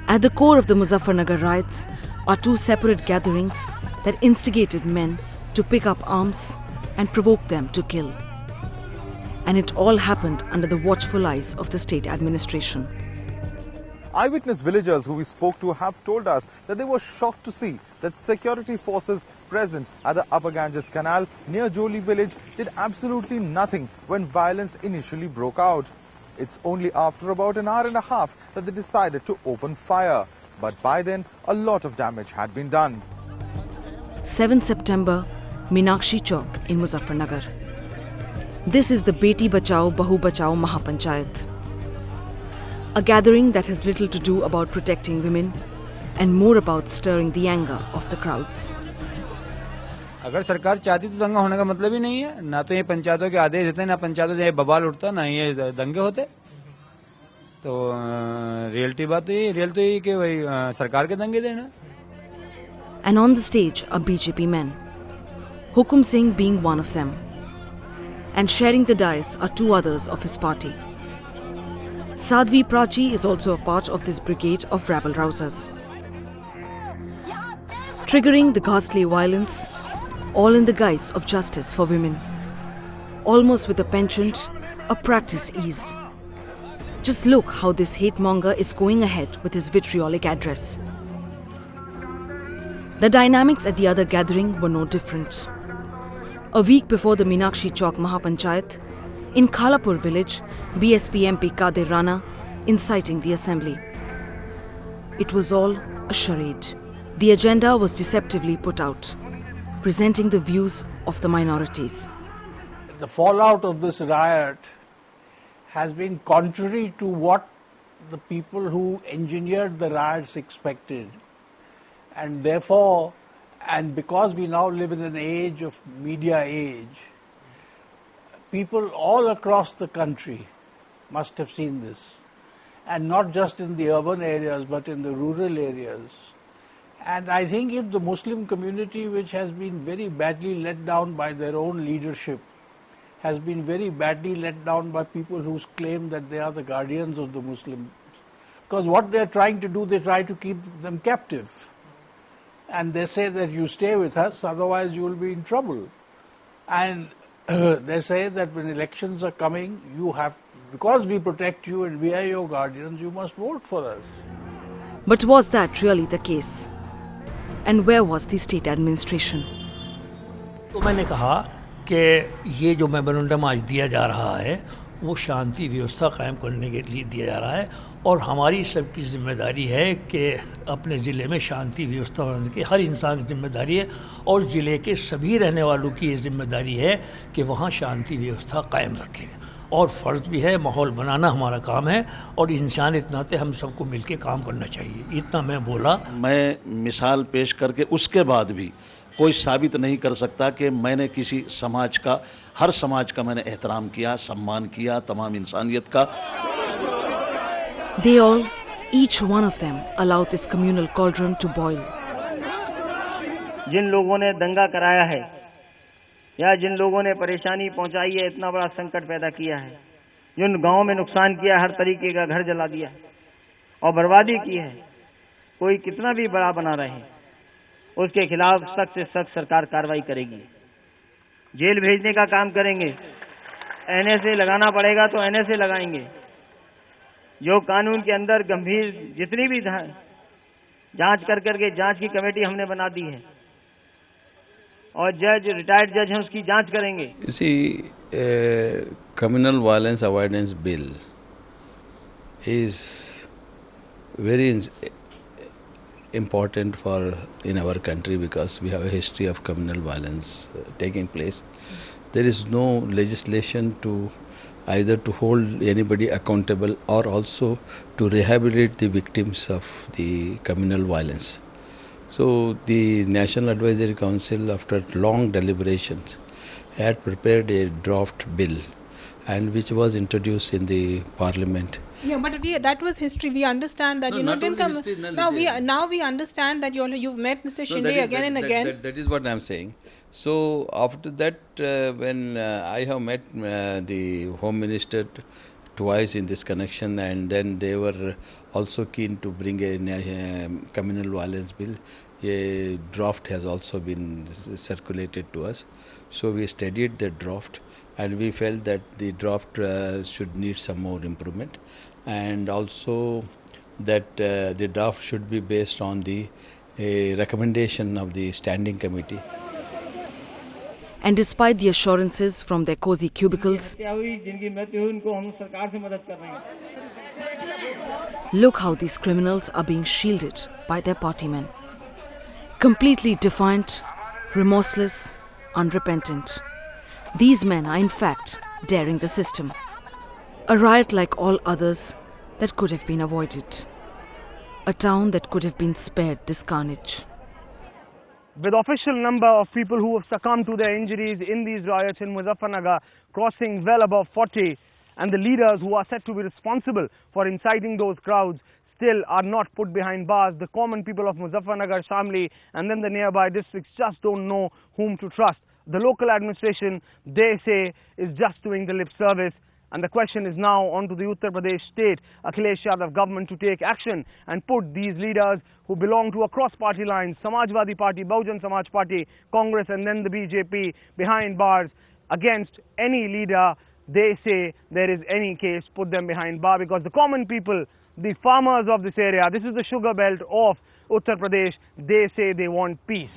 At the core of the Muzaffarnagar riots are two separate gatherings that instigated men to pick up arms and provoke them to kill. And it all happened under the watchful eyes of the state administration. Eyewitness villagers who we spoke to have told us that they were shocked to see that security forces present at the Upper Ganges Canal near Joli village did absolutely nothing when violence initially broke out. It's only after about an hour and a half that they decided to open fire. But by then, a lot of damage had been done. 7 September, Meenakshi Chowk in Muzaffarnagar. This is the Beti Bachao Bahu Bachao Mahapanchayat. A gathering that has little to do about protecting women and more about stirring the anger of the crowds. अगर सरकार चाहती तो दंगा होने का मतलब ही नहीं है। ना तो ये पंचायतों के आदेश देते, ना पंचायतों से ये बवाल उठता, ना ये दंगे होते। तो रियलिटी बात तो ये कि वही सरकार के दंगे देना। And on the stage are BJP men, Hukum Singh being one of them. And sharing the dais are two others of his party. Sadhvi Prachi is also a part of this brigade of rabble-rousers. Triggering the ghastly violence, all in the guise of justice for women. Almost with a penchant, a practice ease. Just look how this hate-monger is going ahead with his vitriolic address. The dynamics at the other gathering were no different. A week before the Meenakshi Chowk Mahapanchayat, in Khalapur village, BSP MP Kadir Rana inciting the assembly. It was all a charade. The agenda was deceptively put out, presenting the views of the minorities. The fallout of this riot has been contrary to what the people who engineered the riots expected. And therefore, and because we now live in an age of media age, people all across the country must have seen this. And not just in the urban areas, but in the rural areas. And I think if the Muslim community, which has been very badly let down by their own leadership, has been very badly let down by people who claim that they are the guardians of the Muslims. Because what they are trying to do, they try to keep them captive. And they say that you stay with us, otherwise you will be in trouble. And they say that when elections are coming, you have, because we protect you and we are your guardians, you must vote for us. But was that really the case? And where was the state administration? तो मैंने कहा कि ये जो memorandum आज दिया जा रहा है वो शांति व्यवस्था कायम करने के लिए दिया जा रहा है और हमारी सबकी जिम्मेदारी है कि अपने ज़िले में शांति व्यवस्था होने की हर इंसान की जिम्मेदारी है और ज़िले के सभी रहने वालों की ये जिम्मेदारी है कि वहाँ शांति व्यवस्था कायम रखें और फ़र्ज़ भी है, माहौल बनाना हमारा काम है और इंसानियत नाते हम सबको मिलकर काम करना चाहिए। इतना मैं बोला। मैं मिसाल पेश करके उसके बाद भी कोई साबित नहीं कर सकता कि मैंने किसी समाज का, हर समाज का मैंने एहतराम किया, सम्मान किया, तमाम इंसानियत का। They all, each one of them, allowed this communal cauldron to boil. जिन लोगों ने दंगा कराया है या जिन लोगों ने परेशानी पहुंचाई है, इतना बड़ा संकट पैदा किया है, जिन गांवों में नुकसान किया, हर तरीके का घर जला दिया और बर्बादी की है, कोई कितना भी बड़ा बना रहे उसके खिलाफ सख्त से सख्त सरकार कार्रवाई करेगी। जेल भेजने का काम करेंगे, एनएसए लगाना पड़ेगा तो एनएसए लगाएंगे। जो कानून के अंदर गंभीर जितनी भी जांच करके जांच की कमेटी हमने बना दी है और जज, रिटायर्ड जज हैं, उसकी जांच करेंगे। You see, communal violence avoidance bill is very important for in our country because we have a history of communal violence taking place. There is no legislation to either to hold anybody accountable or also to rehabilitate the victims of the communal violence. So the National Advisory Council, after long deliberations, had prepared a draft bill and which was introduced in the parliament. Yeah, but that was history. We understand that, No, you know, not didn't only come. history, Now we understand that you've met Mr. No, Shinde again and again. that is what I am saying. So after that, when I have met the Home Minister twice in this connection, and then they were also keen to bring a communal violence bill. A draft has also been circulated to us. So we studied the draft, and we felt that the draft should need some more improvement, and also that the draft should be based on the recommendation of the standing committee. And despite the assurances from their cozy cubicles, look how these criminals are being shielded by their party men. Completely defiant, remorseless, unrepentant. These men are in fact daring the system. A riot like all others that could have been avoided. A town that could have been spared this carnage. With official number of people who have succumbed to their injuries in these riots in Muzaffarnagar crossing well above 40, and the leaders who are said to be responsible for inciting those crowds still are not put behind bars, the common people of Muzaffarnagar, Shamli and then the nearby districts just don't know whom to trust. The local administration, they say, is just doing the lip service. And the question is now on to the Uttar Pradesh state Akhilesh Yadav government to take action and put these leaders who belong to across party lines, Samajwadi Party, Bahujan Samaj Party, Congress and then the BJP behind bars against any leader. They say there is any case, put them behind bar, because the common people, the farmers of this area, this is the sugar belt of Uttar Pradesh, they say they want peace.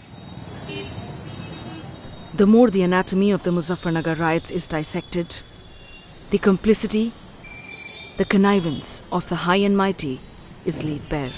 The more the anatomy of the Muzaffarnagar riots is dissected, the complicity, the connivance of the high and mighty is laid bare.